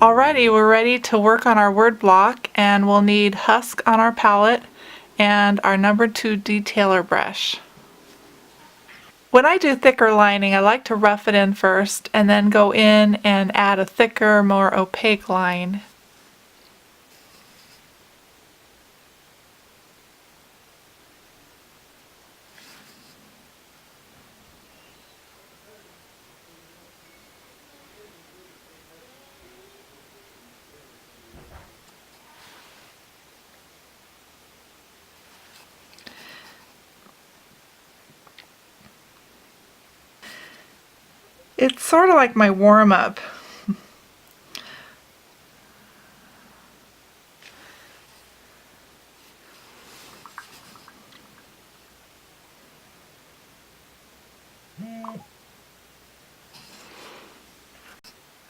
Alrighty, we're ready to work on our word block, and we'll need husk on our palette and our number 2 detailer brush. When I do thicker lining, I like to rough it in first and then go in and add a thicker, more opaque line. It's sort of like my warm-up.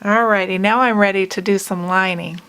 Alrighty, now I'm ready to do some lining.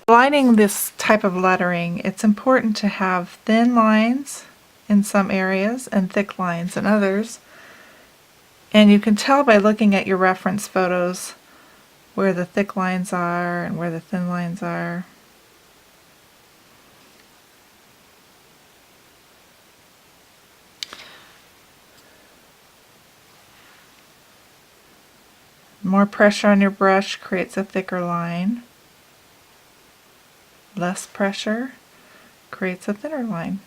Lining this type of lettering, it's important to have thin lines in some areas and thick lines in others. And you can tell by looking at your reference photos where the thick lines are and where the thin lines are. More pressure on your brush creates a thicker line. Less pressure creates a thinner line.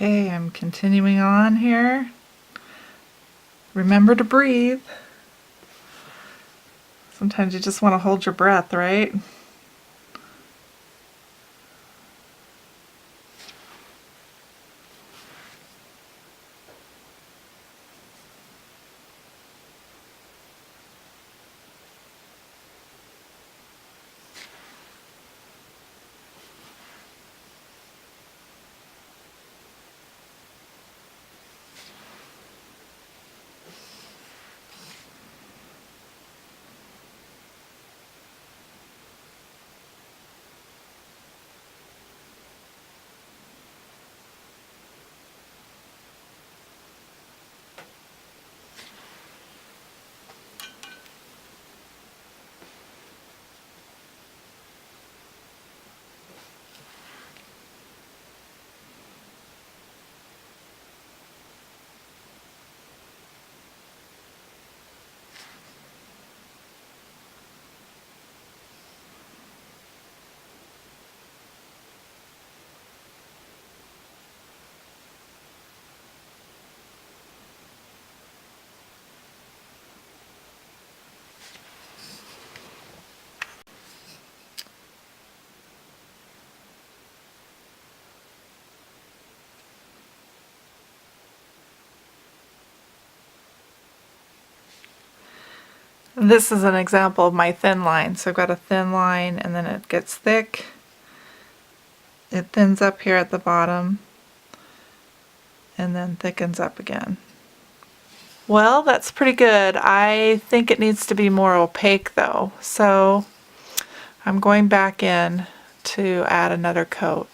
Okay, I'm continuing on here. Remember to breathe. Sometimes you just want to hold your breath, right? This is an example of my thin line. So I've got a thin line and then it gets thick. It thins up here at the bottom and then thickens up again. Well, that's pretty good. I think it needs to be more opaque though. So I'm going back in to add another coat.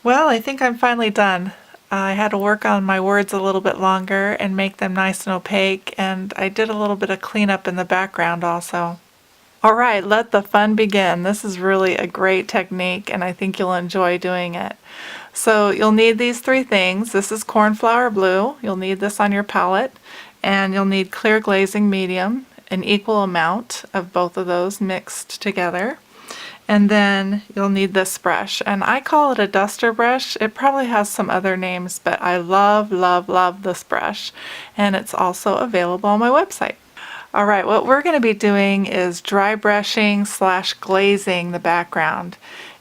Well, I think I'm finally done. I had to work on my words a little bit longer and make them nice and opaque, and I did a little bit of cleanup in the background also. All right, let the fun begin. This is really a great technique, and I think you'll enjoy doing it. So you'll need these three things. This is cornflower blue. You'll need this on your palette, and you'll need clear glazing medium, an equal amount of both of those mixed together. And then you'll need this brush, and I call it a duster brush. It probably has some other names, but I love, love, love this brush, and it's also available on my website. All right, what we're going to be doing is dry brushing / glazing the background.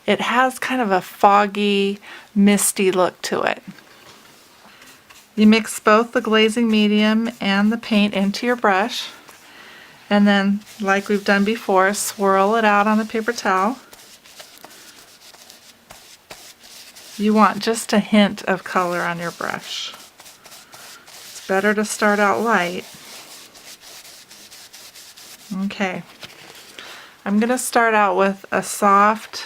It has kind of a foggy, misty look to it. You mix both the glazing medium and the paint into your brush, and then, like we've done before, swirl it out on a paper towel. You want just a hint of color on your brush. It's better to start out light. Okay, I'm going to start out with a soft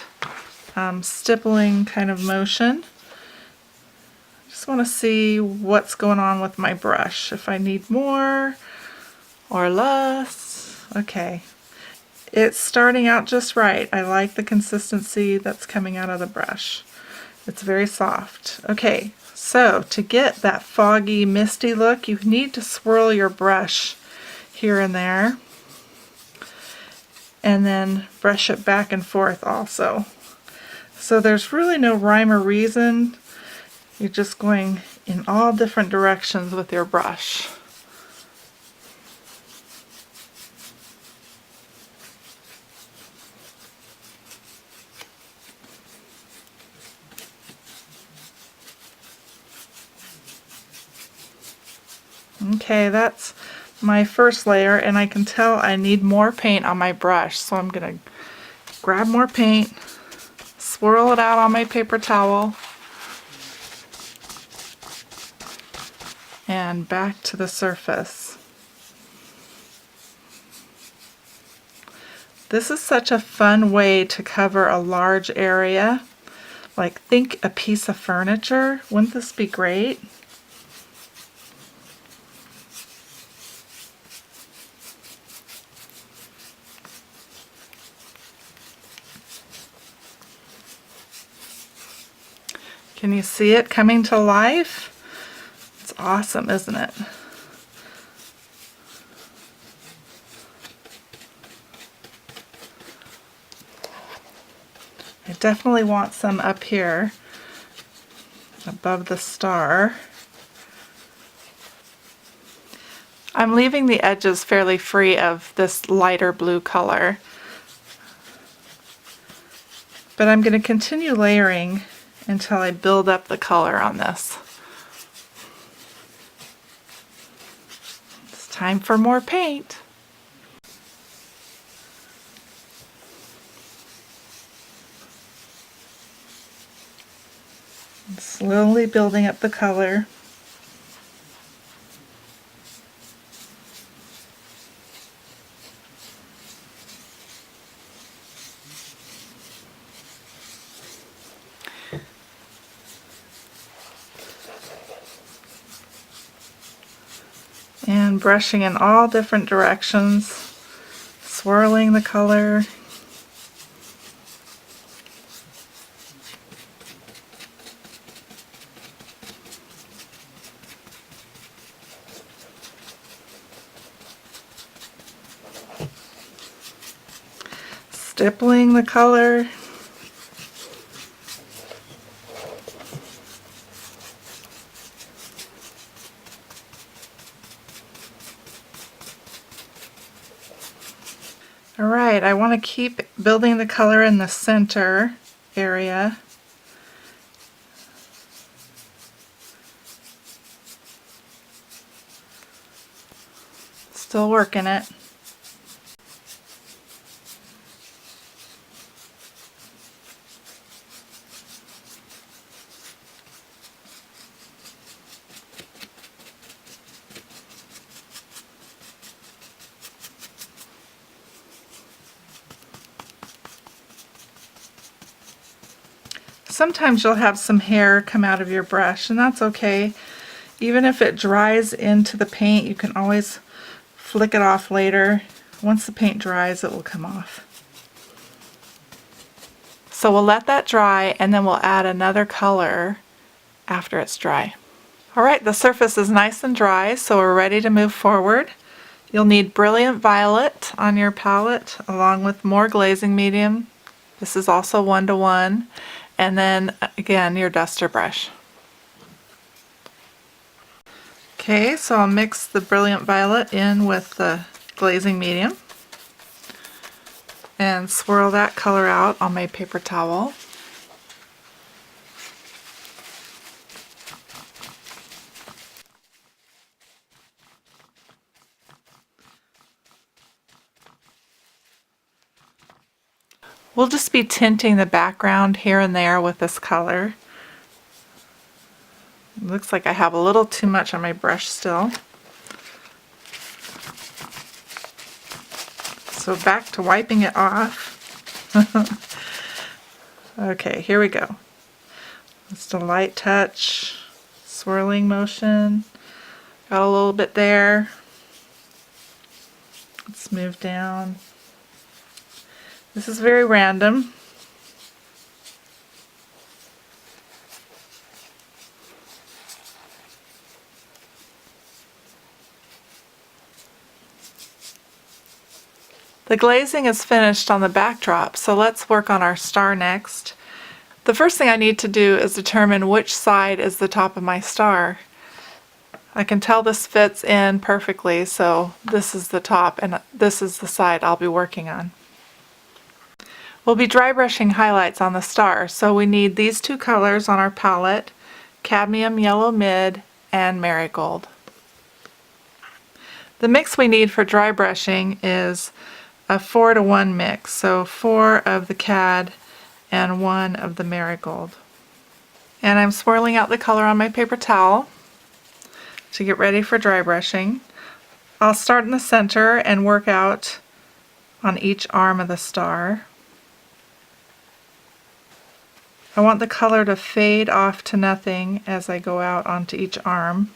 stippling kind of motion. Just want to see what's going on with my brush, if I need more or less. Okay, it's starting out just right. I like the consistency that's coming out of the brush. It's very soft. Okay, so to get that foggy, misty look, you need to swirl your brush here and there, and then brush it back and forth also. So there's really no rhyme or reason. You're just going in all different directions with your brush. Okay, that's my first layer, and I can tell I need more paint on my brush, so I'm going to grab more paint, swirl it out on my paper towel, and back to the surface. This is such a fun way to cover a large area. Like, think a piece of furniture. Wouldn't this be great? Can you see it coming to life? It's awesome, isn't it? I definitely want some up here above the star. I'm leaving the edges fairly free of this lighter blue color, but I'm going to continue layering until I build up the color on this. It's time for more paint. I'm slowly building up the color. And brushing in all different directions, swirling the color. Stippling the color. Alright, I want to keep building the color in the center area. Still working it. Sometimes you'll have some hair come out of your brush, and that's okay. Even if it dries into the paint, you can always flick it off later. Once the paint dries, it will come off. So we'll let that dry, and then we'll add another color after it's dry. Alright, the surface is nice and dry, so we're ready to move forward. You'll need Brilliant Violet on your palette, along with more glazing medium. This is also 1:1. And then again, your duster brush. Okay, so I'll mix the Brilliant Violet in with the glazing medium and swirl that color out on my paper towel. We'll just be tinting the background here and there with this color. It looks like I have a little too much on my brush still. So back to wiping it off. Okay, here we go. Just a light touch, swirling motion. Got a little bit there. Let's move down. This is very random. The glazing is finished on the backdrop, so let's work on our star next. The first thing I need to do is determine which side is the top of my star. I can tell this fits in perfectly, so this is the top and this is the side I'll be working on. We'll be dry brushing highlights on the star, so we need these two colors on our palette, Cadmium Yellow Mid and Marigold. The mix we need for dry brushing is a 4-to-1 mix, so 4 of the cad and 1 of the marigold. And I'm swirling out the color on my paper towel to get ready for dry brushing. I'll start in the center and work out on each arm of the star. I want the color to fade off to nothing as I go out onto each arm.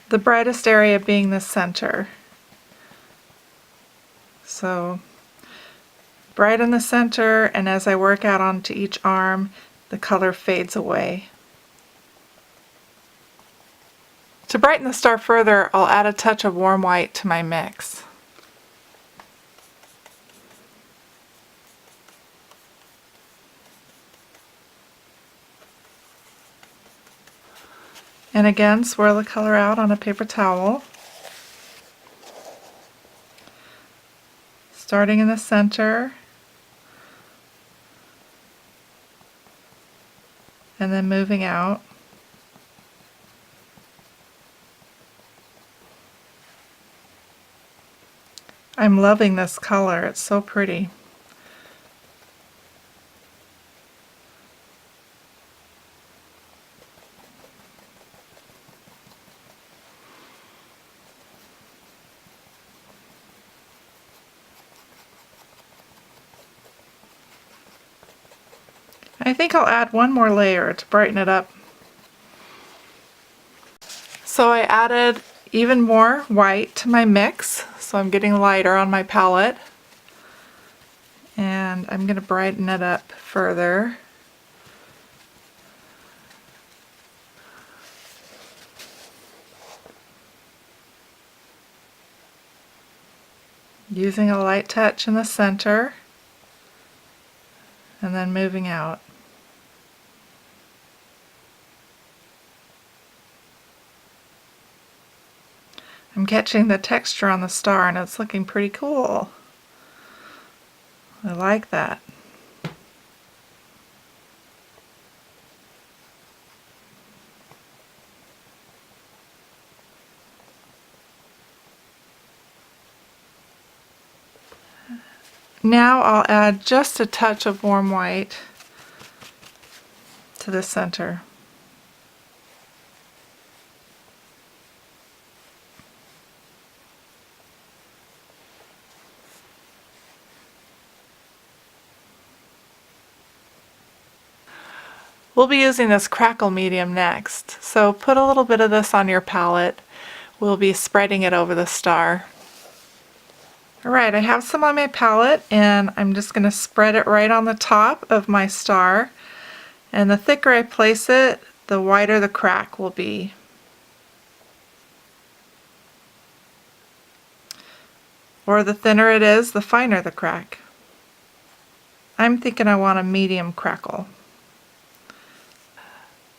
The brightest area being the center. So bright in the center, and as I work out onto each arm, the color fades away. To brighten the star further, I'll add a touch of warm white to my mix. And again, swirl the color out on a paper towel. Starting in the center, and then moving out. I'm loving this color, it's so pretty. I think I'll add one more layer to brighten it up. So I added even more white to my mix, so I'm getting lighter on my palette. And I'm going to brighten it up further. Using a light touch in the center, and then moving out. I'm catching the texture on the star and it's looking pretty cool. I like that. Now I'll add just a touch of warm white to the center. We'll be using this crackle medium next, so put a little bit of this on your palette. We'll be spreading it over the star. Alright, I have some on my palette and I'm just going to spread it right on the top of my star. And the thicker I place it, the wider the crack will be. Or the thinner it is, the finer the crack. I'm thinking I want a medium crackle.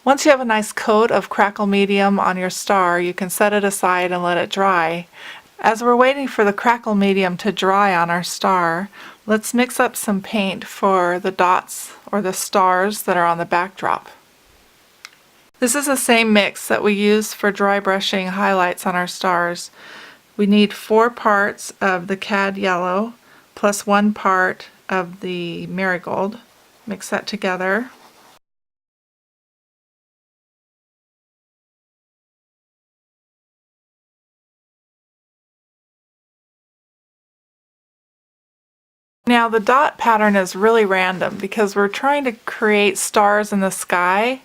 Once you have a nice coat of crackle medium on your star, you can set it aside and let it dry. As we're waiting for the crackle medium to dry on our star, let's mix up some paint for the dots or the stars that are on the backdrop. This is the same mix that we use for dry brushing highlights on our stars. We need 4 parts of the cad yellow plus 1 part of the marigold. Mix that together. Now the dot pattern is really random because we're trying to create stars in the sky,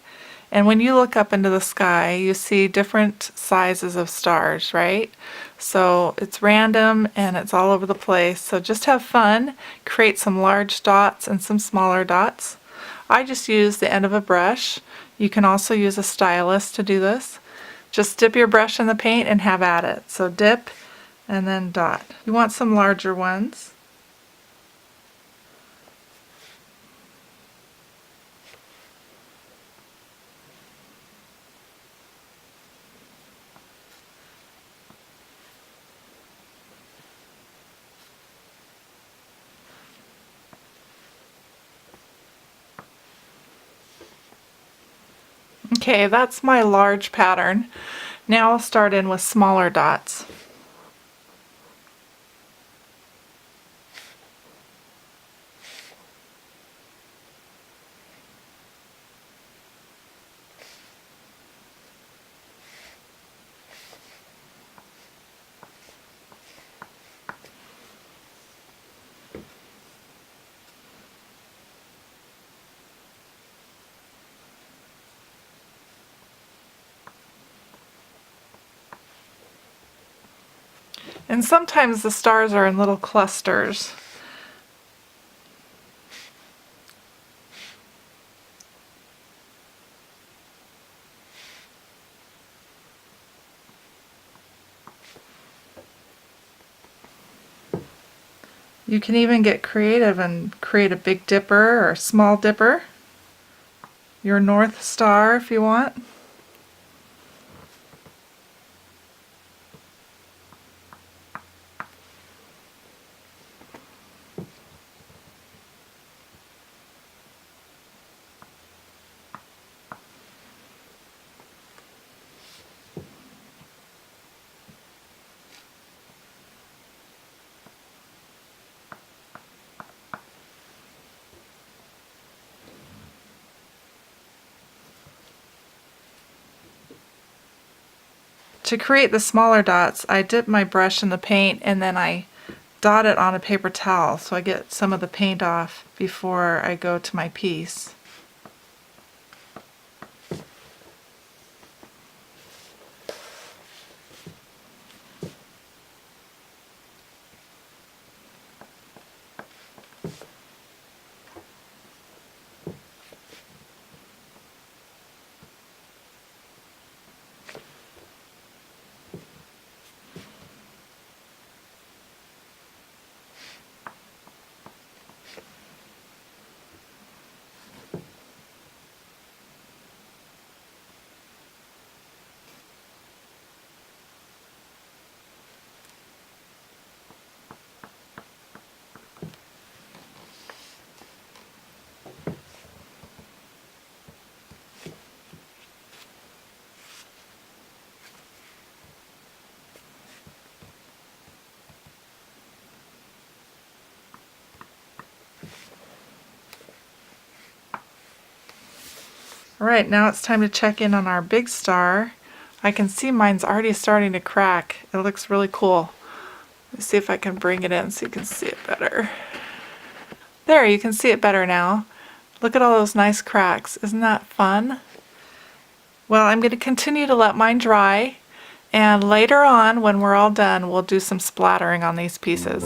and when you look up into the sky you see different sizes of stars, right? So it's random and it's all over the place, so just have fun, create some large dots and some smaller dots. I just use the end of a brush. You can also use a stylus to do this. Just dip your brush in the paint and have at it. So dip and then dot. You want some larger ones. Okay, that's my large pattern. Now I'll start in with smaller dots. And sometimes the stars are in little clusters. You can even get creative and create a Big Dipper or a Small Dipper. Your North Star if you want. To create the smaller dots, I dip my brush in the paint and then I dot it on a paper towel so I get some of the paint off before I go to my piece. Alright, now it's time to check in on our big star. I can see mine's already starting to crack. It looks really cool. Let's see if I can bring it in so you can see it better. There, you can see it better now. Look at all those nice cracks. Isn't that fun? Well, I'm going to continue to let mine dry, and later on when we're all done we'll do some splattering on these pieces.